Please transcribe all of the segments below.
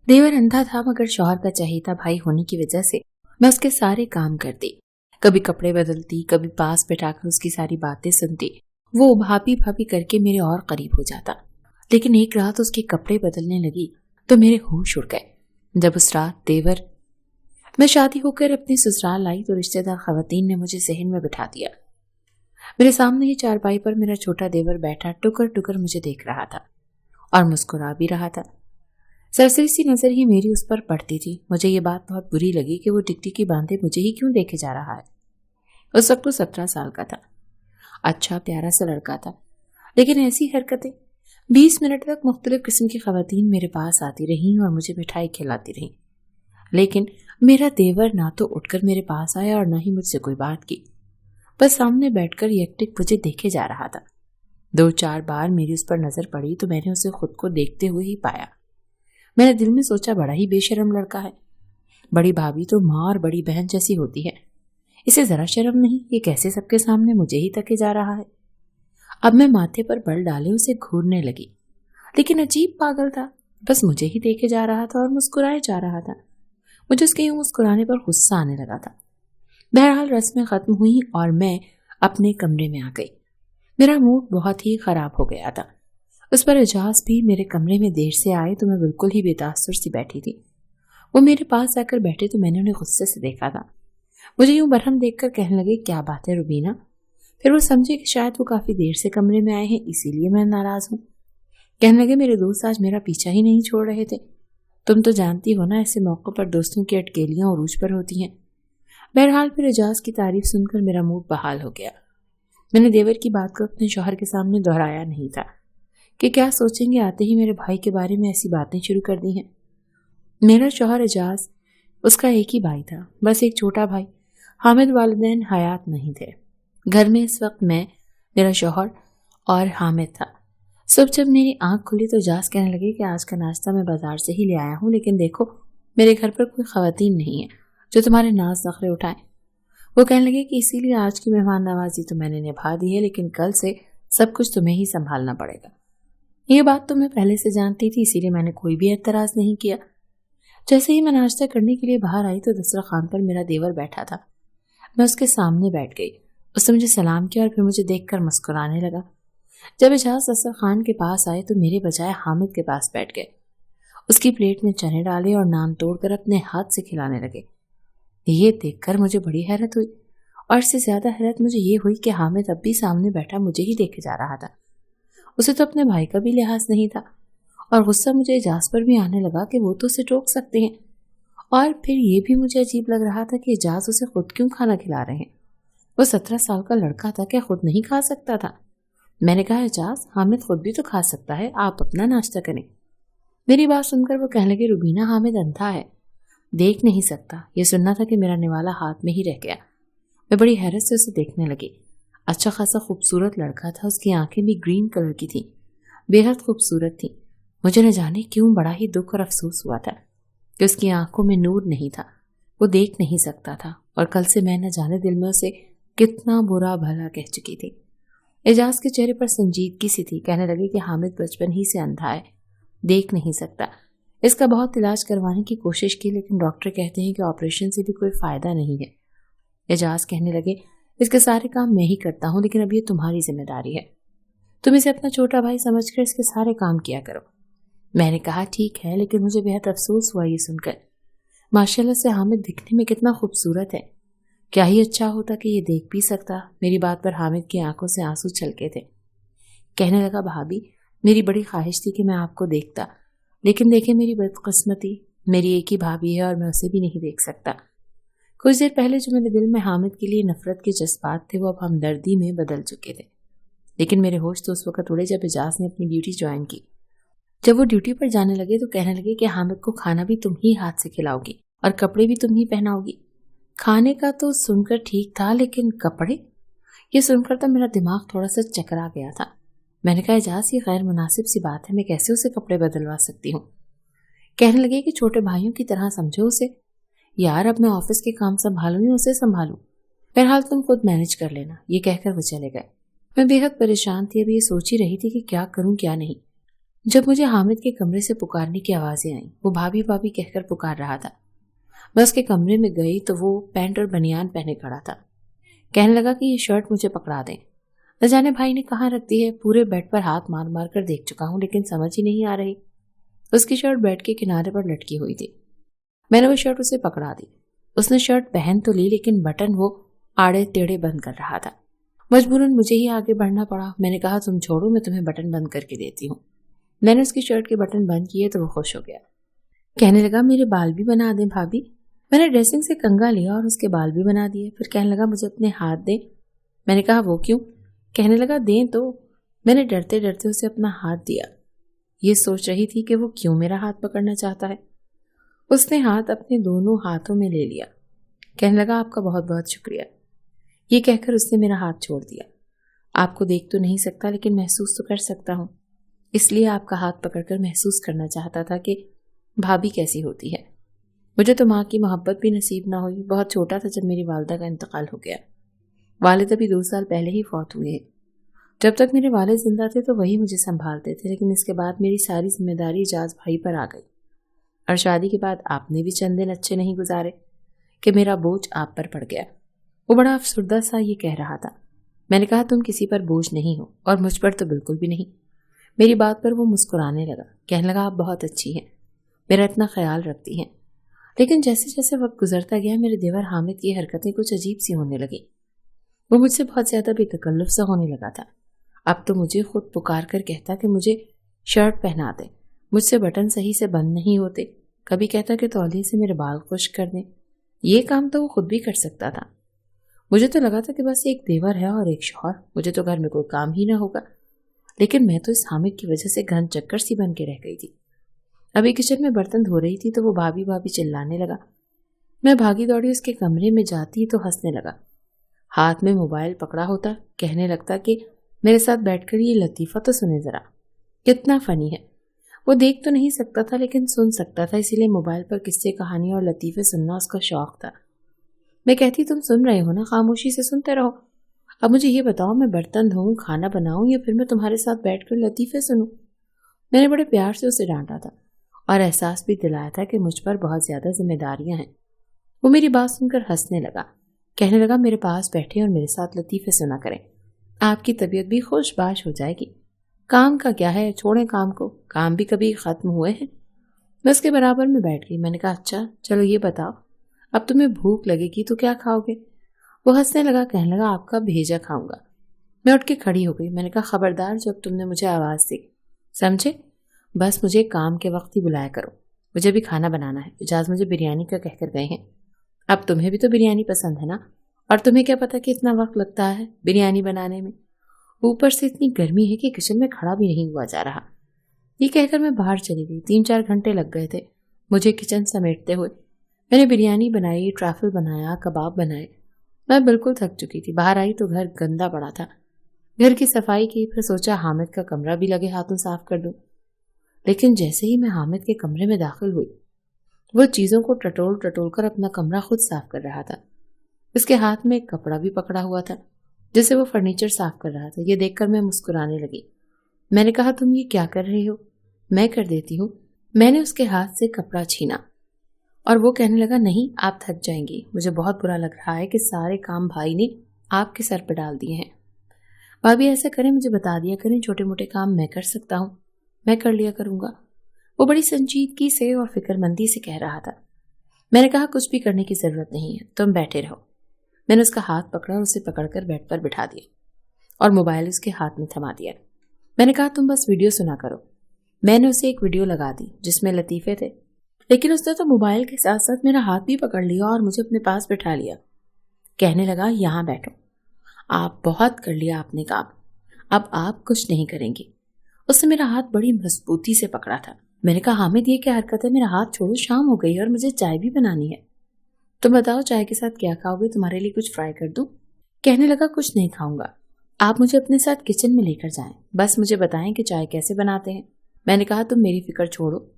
देवर अंधा था मगर शौहर का चहेता भाई होने की वजह से मैं उसके सारे काम करती, कभी कपड़े बदलती, कभी पास बैठाकर उसकी सारी बातें सुनती। वो भाभी भाभी करके मेरे और करीब हो जाता। लेकिन एक रात उसके कपड़े बदलने लगी तो मेरे होश उड़ गए। जब उस रात मैं शादी होकर अपनी ससुराल आई तो रिश्तेदार खवातीन ने मुझे सहन में बिठा दिया। मेरे सामने ही चारपाई पर मेरा छोटा देवर बैठा टुकर टुकर मुझे देख रहा था और मुस्कुरा भी रहा था। सरसरी सी नजर ही मेरी उस पर पड़ती थी। मुझे ये बात बहुत बुरी लगी कि वो टिकटिकी बांधे मुझे ही क्यों देखे जा रहा है। उस वक्त वो 17 साल का था, अच्छा प्यारा सा लड़का था, लेकिन ऐसी हरकतें। 20 मिनट तक मुख्तलिफ किस्म की खवातीन मेरे पास आती रहीं और मुझे मिठाई खिलाती रहीं, लेकिन मेरा देवर ना तो उठकर मेरे पास आया और ना ही मुझसे कोई बात की। बस सामने बैठकर यकटिक मुझे देखे जा रहा था। 2-4 बार मेरी उस पर नजर पड़ी तो मैंने उसे खुद को देखते हुए ही पाया। मैंने दिल में सोचा, बड़ा ही बेशरम लड़का है। बड़ी भाभी तो माँ और बड़ी बहन जैसी होती है, इसे जरा शर्म नहीं, ये कैसे सबके सामने मुझे ही तके जा रहा है। अब मैं माथे पर बल डाले उसे घूरने लगी, लेकिन अजीब पागल था, बस मुझे ही देखे जा रहा था और मुस्कुराए जा रहा था। मुझे उसके यूं मुस्कुराने पर गुस्सा आने लगा था। बहरहाल रस्में खत्म हुई और मैं अपने कमरे में आ गई। मेरा मूड बहुत ही खराब हो गया था। उस पर एजाज भी मेरे कमरे में देर से आए तो मैं बिल्कुल ही बेतासुर सी बैठी थी। वो मेरे पास आकर बैठे तो मैंने उन्हें गुस्से से देखा था। मुझे यूं बरहम देखकर कहने लगे, क्या बात है रुबीना। फिर वो समझे कि शायद वो काफी देर से कमरे में आए हैं, इसीलिए मैं नाराज हूँ। कहने लगे, मेरे दोस्त आज मेरा पीछा ही नहीं छोड़ रहे थे। तुम तो जानती हो ना, ऐसे मौकों पर दोस्तों की अटकेलियां उरूज पर होती हैं। बहरहाल फिर एजाज की तारीफ सुनकर मेरा मूड बहाल हो गया। मैंने देवर की बात को अपने शौहर के सामने दोहराया नहीं था कि क्या सोचेंगे, आते ही मेरे भाई के बारे में ऐसी बातें शुरू कर दी हैं। मेरा शौहर एजाज, उसका एक ही भाई था, बस एक छोटा भाई। हामिद वालिदैन हयात नहीं थे। घर में इस वक्त मैं, मेरा शौहर और हामिद था। सुबह जब मेरी आंख खुली तो एजाज कहने लगे कि आज का नाश्ता मैं बाजार से ही ले आया हूँ, लेकिन देखो मेरे घर पर कोई खवातीन नहीं है जो तुम्हारे नाज नखरे उठाएं। वो कहने लगे कि इसीलिए आज की मेहमान नवाजी तो मैंने निभा दी है, लेकिन कल से सब कुछ तुम्हें ही संभालना पड़ेगा। ये बात तो मैं पहले से जानती थी, इसीलिए मैंने कोई भी एतराज नहीं किया। जैसे ही मैं नाश्ता करने के लिए बाहर आई तो दस्तरखान पर मेरा देवर बैठा था। मैं उसके सामने बैठ गई। उसने मुझे सलाम किया और फिर मुझे देखकर मुस्कुराने लगा। जब एजाज दस्तरखान के पास आए तो मेरे बजाय हामिद के पास बैठ गए। उसकी प्लेट में चने डाले और नान तोड़कर अपने हाथ से खिलाने लगे। ये देखकर मुझे बड़ी हैरत हुई और इससे ज्यादा हैरत मुझे ये हुई कि हामिद अब भी सामने बैठा मुझे ही देखे जा रहा था। उसे तो अपने भाई का भी लिहाज नहीं था और गुस्सा मुझे एजाज पर भी आने लगा कि वो तो उसे टोक सकते हैं। और फिर ये भी मुझे अजीब लग रहा था कि एजाज उसे खुद क्यों खाना खिला रहे हैं। वो 17 साल का लड़का था, क्या खुद नहीं खा सकता था? मैंने कहा, एजाज हामिद खुद भी तो खा सकता है, आप अपना नाश्ता करें। मेरी बात सुनकर वो कहने लगे, रुबीना हामिद अंधा है, देख नहीं सकता। ये सुनना था कि मेरा निवाला हाथ में ही रह गया। मैं बड़ी हैरत से उसे देखने लगी। अच्छा खासा खूबसूरत लड़का था, उसकी आंखें भी ग्रीन कलर की थी, बेहद खूबसूरत थी। मुझे न जाने क्यों बड़ा ही दुख और अफसोस हुआ था कि उसकी आंखों में नूर नहीं था, वो देख नहीं सकता था। और कल से मैं न जाने दिल में उसे कितना बुरा भला कह चुकी थी। एजाज के चेहरे पर संजीदगी सी थी। कहने लगे कि हामिद बचपन ही से अंधा है, देख नहीं सकता। इसका बहुत इलाज करवाने की कोशिश की, लेकिन डॉक्टर कहते हैं कि ऑपरेशन से भी कोई फायदा नहीं है। एजाज कहने लगे, इसके सारे काम मैं ही करता हूँ, लेकिन अब ये तुम्हारी जिम्मेदारी है। तुम इसे अपना छोटा भाई समझकर इसके सारे काम किया करो। मैंने कहा, ठीक है, लेकिन मुझे बेहद अफसोस हुआ ये सुनकर। माशाल्लाह से हामिद दिखने में कितना खूबसूरत है। क्या ही अच्छा होता कि ये देख भी सकता। मेरी बात पर हामिद की आंखों से आंसू छलके थे। कहने लगा, भाभी मेरी बड़ी ख्वाहिश थी कि मैं आपको देखता, लेकिन देखे मेरी बदकिस्मती, मेरी एक ही भाभी है और मैं उसे भी नहीं देख सकता। कुछ देर पहले जो मेरे दिल में हामिद के लिए नफरत के जज्बात थे, वो अब हमदर्दी में बदल चुके थे। लेकिन मेरे होश तो उस वक्त उड़े जब एजाज ने अपनी ड्यूटी ज्वाइन की। जब वो ड्यूटी पर जाने लगे तो कहने लगे कि हामिद को खाना भी तुम ही हाथ से खिलाओगी और कपड़े भी तुम ही पहनाओगी। खाने का तो सुनकर ठीक था, लेकिन कपड़े, ये सुनकर तो मेरा दिमाग थोड़ा सा चकरा गया था। मैंने कहा, एजाज ये गैर मुनासिब सी बात है, मैं कैसे उसे कपड़े बदलवा सकती हूँ। कहने लगे कि छोटे भाइयों की तरह समझो उसे। यार अब मैं ऑफिस के काम संभालूं या उसे संभालूं, बहरहाल तुम खुद मैनेज कर लेना। ये कहकर वो चले गए। मैं बेहद परेशान थी, अभी ये सोच ही रही थी कि क्या करूं क्या नहीं। जब मुझे हामिद के कमरे से पुकारने की आवाजें आई। वो भाभी भाभी कहकर पुकार रहा था। मैं उसके कमरे में गई तो वो पैंट और बनियान पहने खड़ा था। कहने लगा कि ये शर्ट मुझे पकड़ा दें। न जाने भाई ने कहाँ रख दी है, पूरे बेड पर हाथ मार मार कर देख चुका हूँ लेकिन समझ ही नहीं आ रही। उसकी शर्ट बेड के किनारे पर लटकी हुई थी। मैंने वो शर्ट उसे पकड़ा दी। उसने शर्ट पहन तो ली लेकिन बटन वो आड़े टेढ़े बंद कर रहा था। मजबूरन मुझे ही आगे बढ़ना पड़ा। मैंने कहा तुम छोड़ो, मैं तुम्हें बटन बंद करके देती हूँ। मैंने उसकी शर्ट के बटन बंद किए तो वो खुश हो गया। कहने लगा मेरे बाल भी बना दें भाभी। मैंने ड्रेसिंग से कंघा लिया और उसके बाल भी बना दिए। फिर कहने लगा मुझे अपने हाथ दे। मैंने कहा वो क्यों? कहने लगा दें तो। मैंने डरते डरते उसे अपना हाथ दिया। ये सोच रही थी कि वो क्यों मेरा हाथ पकड़ना चाहता है। उसने हाथ अपने दोनों हाथों में ले लिया। कहने लगा आपका बहुत बहुत शुक्रिया। ये कहकर उसने मेरा हाथ छोड़ दिया। आपको देख तो नहीं सकता लेकिन महसूस तो कर सकता हूँ, इसलिए आपका हाथ पकड़कर महसूस करना चाहता था कि भाभी कैसी होती है। मुझे तो माँ की मोहब्बत भी नसीब ना हुई। बहुत छोटा था जब मेरी वालिदा का इंतकाल हो गया। वालिद अभी 2 साल पहले ही फौत हुए हैं। जब तक मेरे वालिद जिंदा थे तो वही मुझे संभालते थे, लेकिन इसके बाद मेरी सारी जिम्मेदारी इजाज भाई पर आ गई। और शादी के बाद आपने भी चंद दिन अच्छे नहीं गुजारे कि मेरा बोझ आप पर पड़ गया। वो बड़ा अफसुर्दा सा ये कह रहा था। मैंने कहा तुम किसी पर बोझ नहीं हो, और मुझ पर तो बिल्कुल भी नहीं। मेरी बात पर वो मुस्कुराने लगा। कहने लगा आप बहुत अच्छी हैं, मेरा इतना ख्याल रखती हैं। लेकिन जैसे जैसे वक्त गुजरता गया मेरे देवर हामिद की हरकतें कुछ अजीब सी होने लगी। वो मुझसे बहुत ज्यादा बेतकल्लुफ सा होने लगा था। अब तो मुझे खुद पुकार कर कहता कि मुझे शर्ट पहना दे। मुझसे बटन सही से बंद नहीं होते। कभी कहता कि तौलिए से मेरे बाल खुश्क कर दें। ये काम तो वो खुद भी कर सकता था। मुझे तो लगा था कि बस एक देवर है और एक शौहर, मुझे तो घर में कोई काम ही ना होगा। लेकिन मैं तो इस हामिद की वजह से घन चक्कर सी बन के रह गई थी। अभी किचन में बर्तन धो रही थी तो वो भाभी भाभी चिल्लाने लगा। मैं भागी दौड़ी उसके कमरे में जाती तो हंसने लगा। हाथ में मोबाइल पकड़ा होता, कहने लगता कि मेरे साथ बैठकर ये लतीफ़ा तो सुने जरा, कितना फनी है। वो देख तो नहीं सकता था लेकिन सुन सकता था, इसीलिए मोबाइल पर किस्से कहानी और लतीफ़े सुनना उसका शौक था। मैं कहती तुम सुन रहे हो ना, खामोशी से सुनते रहो। अब मुझे ये बताओ मैं बर्तन धोऊं, खाना बनाऊं या फिर मैं तुम्हारे साथ बैठकर लतीफ़े सुनूं? मैंने बड़े प्यार से उसे डांटा था और एहसास भी दिलाया था कि मुझ पर बहुत ज्यादा जिम्मेदारियां हैं। वो मेरी बात सुनकर हंसने लगा। कहने लगा मेरे पास बैठे और मेरे साथ लतीफ़े सुना करें, आपकी तबीयत भी खुशबाश हो जाएगी। काम का क्या है, छोड़ें काम को, काम भी कभी खत्म हुए हैं। मैं उसके बराबर में बैठ गई। मैंने कहा अच्छा चलो ये बताओ, अब तुम्हें भूख लगेगी तो क्या खाओगे? वो हंसने लगा। कहने लगा आपका भेजा खाऊंगा। मैं उठ के खड़ी हो गई। मैंने कहा खबरदार जब तुमने मुझे आवाज़ दी, समझे? बस मुझे काम के वक्त ही बुलाया करो, मुझे भी खाना बनाना है। इजाज मुझे बिरयानी का कहकर गए हैं। अब तुम्हें भी तो बिरयानी पसंद है ना, और तुम्हें क्या पता कि इतना वक्त लगता है बिरयानी बनाने में। ऊपर से इतनी गर्मी है कि किचन में खड़ा भी नहीं हुआ जा रहा। ये कहकर मैं बाहर चली गई। 3-4 घंटे लग गए थे मुझे किचन समेटते हुए। मैंने बिरयानी बनाई, ट्रैफल बनाया, कबाब बनाए। मैं बिल्कुल थक चुकी थी। बाहर आई तो घर गंदा पड़ा था। घर की सफाई की, फिर सोचा हामिद का कमरा भी लगे हाथों साफ कर दूं। लेकिन जैसे ही मैं हामिद के कमरे में दाखिल हुई, वो चीजों को टटोल टटोल कर अपना कमरा खुद साफ कर रहा था। उसके हाथ में एक कपड़ा भी पकड़ा हुआ था जिसे वो फर्नीचर साफ कर रहा था। ये देखकर मैं मुस्कुराने लगी। मैंने कहा तुम ये क्या कर रही हो? मैं कर देती हूँ। मैंने उसके हाथ से कपड़ा छीना और वो कहने लगा नहीं आप थक जाएंगी। मुझे बहुत बुरा लग रहा है कि सारे काम भाई ने आपके सर पर डाल दिए हैं। भाभी ऐसा करें, मुझे बता दिया करें, छोटे मोटे काम मैं कर सकता हूँ, मैं कर लिया करूंगा। वो बड़ी संजीदगी से और फिक्रमंदी से कह रहा था। मैंने कहा कुछ भी करने की जरूरत नहीं है, तुम बैठे रहो। मैंने उसका हाथ पकड़ा और उसे पकड़कर बेड पर बिठा दिया और मोबाइल उसके हाथ में थमा दिया। मैंने कहा तुम बस वीडियो सुना करो। मैंने उसे एक वीडियो लगा दी जिसमें लतीफे थे, लेकिन उसने तो मोबाइल के साथ साथ मेरा हाथ भी पकड़ लिया और मुझे अपने पास बिठा लिया। कहने लगा यहाँ बैठो, आप बहुत कर लिया आपने काम, अब आप कुछ नहीं करेंगी। उसने मेरा हाथ बड़ी मजबूती से पकड़ा था। मैंने कहा हामिद ये क्या हरकत है, मेरा हाथ छोड़ो, शाम हो गई और मुझे चाय भी बनानी है। तुम बताओ चाय के साथ क्या खाओगे, तुम्हारे लिए कुछ फ्राई कर दूं? कहने लगा कुछ नहीं खाऊंगा, आप मुझे अपने साथ किचन में लेकर जाएं, बस मुझे बताएं कि चाय कैसे बनाते हैं। मैंने कहा तुम मेरी फिक्र छोड़ो।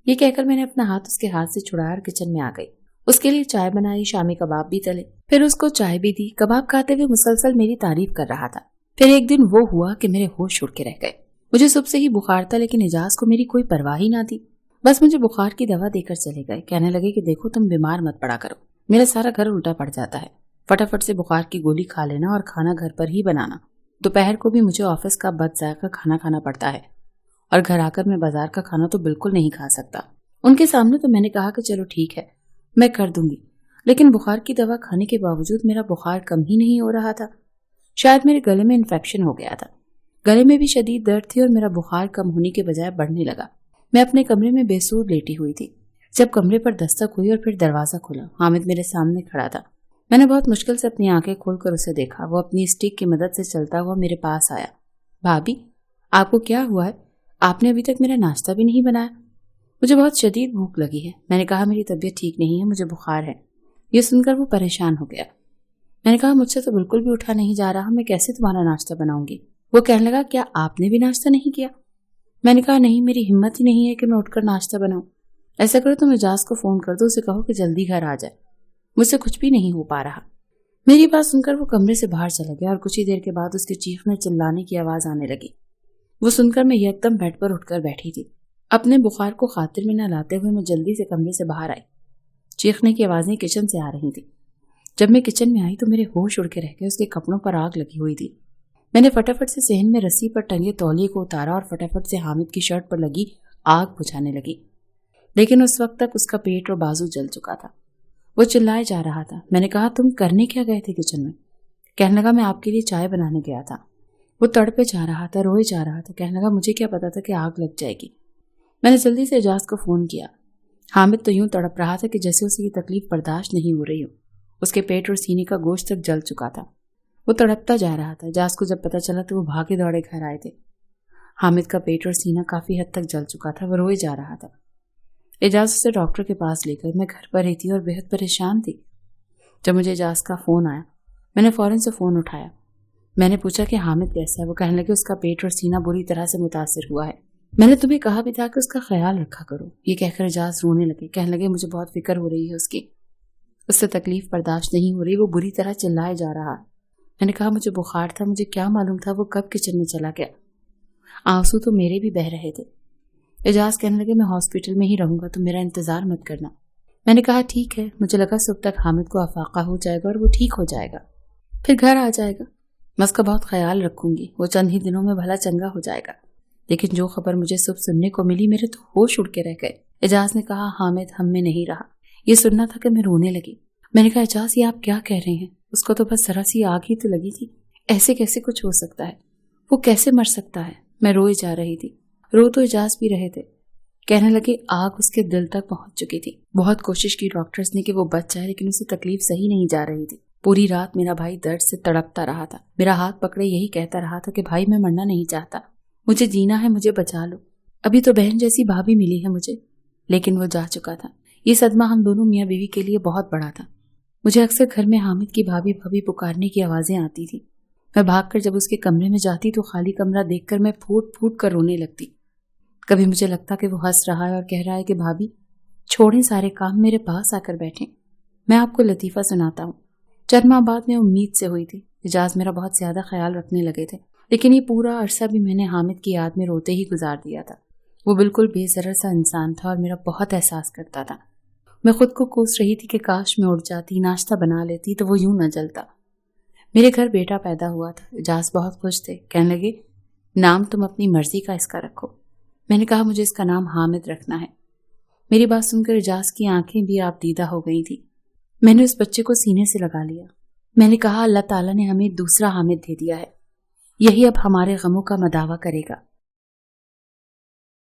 ये कहकर मैंने अपना हाथ उसके हाथ से छुड़ाया और किचन में आ गई। उसके लिए चाय बनाई, शामी कबाब भी तले, फिर उसको चाय भी दी। कबाब खाते हुए मुसलसल मेरी तारीफ कर रहा था। फिर एक दिन वो हुआ कि मेरे होश उड़ के रह गए। مجھے صبح سے ہی بخار تھا، لیکن اعجاز کو میری کوئی پرواہ ہی نہ تھی۔ بس مجھے بخار کی دوا دے کر چلے گئے، کہنے لگے کہ دیکھو تم بیمار مت پڑا کرو، میرا سارا گھر الٹا پڑ جاتا ہے، فٹافٹ سے بخار کی گولی کھا لینا اور کھانا گھر پر ہی بنانا۔ دوپہر کو بھی مجھے آفس کا بد ذائقہ کھانا کھانا پڑتا ہے، اور گھر آ کر میں بازار کا کھانا تو بالکل نہیں کھا سکتا۔ ان کے سامنے تو میں نے کہا کہ چلو ٹھیک ہے، میں کر دوں گی، لیکن بخار کی دوا کھانے کے باوجود میرا بخار کم ہی نہیں ہو رہا تھا۔ شاید میرے گلے میں انفیکشن ہو گیا تھا، گلے میں بھی شدید درد تھی اور میرا بخار کم ہونے کے بجائے بڑھنے لگا۔ میں اپنے کمرے میں بے سور لیٹی ہوئی تھی جب کمرے پر دستک ہوئی اور پھر دروازہ کھلا۔ حامد میرے سامنے کھڑا تھا۔ میں نے بہت مشکل سے اپنی آنکھیں کھول کر اسے دیکھا۔ وہ اپنی اسٹک کی مدد سے چلتا ہوا میرے پاس آیا۔ بھابی، آپ کو کیا ہوا ہے؟ آپ نے ابھی تک میرا ناشتہ بھی نہیں بنایا۔ مجھے بہت شدید بھوک لگی ہے، میں نے کہا۔ میری طبیعت ٹھیک نہیں ہے، مجھے بخار ہے۔ یہ سن کر وہ پریشان ہو گیا۔ میں نے کہا مجھ سے تو بالکل بھی اٹھا نہیں جا رہا، میں کیسے تمہارا ناشتہ بناؤں گی؟ وہ کہنے لگا کیا آپ نے بھی ناشتہ نہیں کیا؟ میں نے کہا نہیں، میری ہمت ہی نہیں ہے کہ میں اٹھ کر ناشتہ بناؤں۔ ایسا کرو تم اعجاز کو فون کر دو، اسے کہو کہ جلدی گھر آ جائے، مجھ سے کچھ بھی نہیں ہو پا رہا۔ میری بات سن کر وہ کمرے سے باہر چلا گیا اور کچھ ہی دیر کے بعد اس کے چیخنے چلانے کی آواز آنے لگی۔ وہ سن کر میں یکدم بیڈ پر اٹھ کر بیٹھی تھی۔ اپنے بخار کو خاطر میں نہ لاتے ہوئے میں جلدی سے کمرے سے باہر آئی۔ چیخنے کی آوازیں کچن سے آ رہی تھی۔ جب میں کچن میں آئی تو میرے ہوش اڑ کے رہ گئے۔ اس کے کپڑوں پر آگ لگی ہوئی تھی۔ میں نے فٹافٹ سے صحن میں رسی پر ٹنگے تولیے کو اتارا اور فٹافٹ سے حامد کی شرٹ پر لگی آگ بجھانے لگی، لیکن اس وقت تک اس کا پیٹ اور بازو جل چکا تھا۔ وہ چلائے جا رہا تھا۔ میں نے کہا تم کرنے کیا گئے تھے کچن میں؟ کہنے لگا میں آپ کے لیے چائے بنانے گیا تھا۔ وہ تڑپے جا رہا تھا، روئے جا رہا تھا، کہنے لگا مجھے کیا پتا تھا کہ آگ لگ جائے گی۔ میں نے جلدی سے اعجاز کو فون کیا۔ حامد تو یوں تڑپ رہا تھا کہ جیسے اسے یہ تکلیف برداشت نہیں ہو رہی ہو۔ اس کے پیٹ اور سینے کا گوشت تک جل چکا تھا۔ وہ تڑپتا جا رہا تھا۔ اعجاز کو جب پتا چلا تو وہ بھاگے دوڑے گھر آئے تھے۔ حامد کا پیٹ اور سینہ کافی حد تک جل چکا تھا، وہ روئے جا رہا تھا۔ اعجاز اسے ڈاکٹر کے پاس لے گئے۔ میں گھر پر ہی تھی اور بہت پریشان تھی۔ جب مجھے اعجاز کا فون آیا میں نے فوراً سے فون اٹھایا۔ میں نے پوچھا کہ حامد کیسا ہے؟ وہ کہنے لگے اس کا پیٹ اور سینہ بری طرح سے متاثر ہوا ہے، میں نے تمہیں کہا بھی تھا کہ اس کا خیال رکھا کرو۔ یہ کہہ کر اعجاز رونے لگے، کہنے لگے مجھے بہت فکر ہو رہی ہے اس کی، اس سے تکلیف برداشت نہیں ہو رہی، وہ بری طرح چلائے جا رہا۔ میں نے کہا مجھے بخار تھا، مجھے کیا معلوم تھا وہ کب کچن میں چلا گیا۔ آنسو تو میرے بھی بہہ رہے تھے۔ اعجاز کہنے لگے میں ہاسپٹل میں ہی رہوں گا، تم میرا انتظار مت کرنا۔ میں نے کہا ٹھیک ہے، مجھے لگا صبح تک حامد کو افاقہ ہو جائے گا اور وہ ٹھیک ہو جائے گا، پھر گھر آ جائے گا، میں اس کا بہت خیال رکھوں گی، وہ چند ہی دنوں میں بھلا چنگا ہو جائے گا۔ لیکن جو خبر مجھے صبح سننے کو ملی میرے تو ہوش اڑ کے رہ گئے۔ اعجاز نے کہا حامد ہم میں نہیں رہا۔ یہ سننا تھا کہ میں رونے لگی۔ میں نے کہا اعجاز یہ آپ کیا کہہ رہے ہیں؟ اس کو تو بس ذرا سی آگ ہی تو لگی تھی، ایسے کیسے کچھ ہو سکتا ہے؟ وہ کیسے مر سکتا ہے؟ میں روئے جا رہی تھی۔ رو تو اعجاز بھی رہے تھے۔ کہنے لگے آگ اس کے دل تک پہنچ چکی تھی۔ بہت کوشش کی ڈاکٹرز نے کہ وہ بچ جائے، لیکن اسے تکلیف صحیح نہیں جا رہی تھی۔ پوری رات میرا بھائی درد سے تڑپتا رہا تھا، میرا ہاتھ پکڑے یہی کہتا رہا تھا کہ بھائی میں مرنا نہیں چاہتا، مجھے جینا ہے، مجھے بچا لو، ابھی تو بہن جیسی بھابھی ملی ہے مجھے۔ لیکن وہ جا چکا تھا۔ یہ صدمہ ہم دونوں میاں بیوی کے لیے بہت بڑا تھا۔ مجھے اکثر گھر میں حامد کی بھابھی بھابھی پکارنے کی آوازیں آتی تھی۔ میں بھاگ کر جب اس کے کمرے میں جاتی تو خالی کمرہ دیکھ کر میں پھوٹ پھوٹ کر رونے لگتی۔ کبھی مجھے لگتا کہ وہ ہنس رہا ہے اور کہہ رہا ہے کہ بھابھی چھوڑیں سارے کام، میرے پاس آ کر بیٹھیں، میں آپ کو لطیفہ سناتا ہوں۔ چند ماہ بعد میں امید سے ہوئی تھی۔ اعجاز میرا بہت زیادہ خیال رکھنے لگے تھے، لیکن یہ پورا عرصہ بھی میں نے حامد کی یاد میں روتے ہی گزار دیا تھا۔ وہ بالکل بے ضرر سا انسان تھا اور میرا بہت احساس کرتا تھا۔ میں خود کو کوس رہی تھی کہ کاش میں اٹھ جاتی، ناشتہ بنا لیتی تو وہ یوں نہ جلتا۔ میرے گھر بیٹا پیدا ہوا تھا۔ اعجاز بہت خوش تھے، کہنے لگے نام تم اپنی مرضی کا اس کا رکھو۔ میں نے کہا مجھے اس کا نام حامد رکھنا ہے۔ میری بات سن کر اعجاز کی آنکھیں بھی آپ دیدہ ہو گئی تھی۔ میں نے اس بچے کو سینے سے لگا لیا۔ میں نے کہا اللہ تعالیٰ نے ہمیں دوسرا حامد دے دیا ہے، یہی اب ہمارے غموں کا مداوا کرے گا۔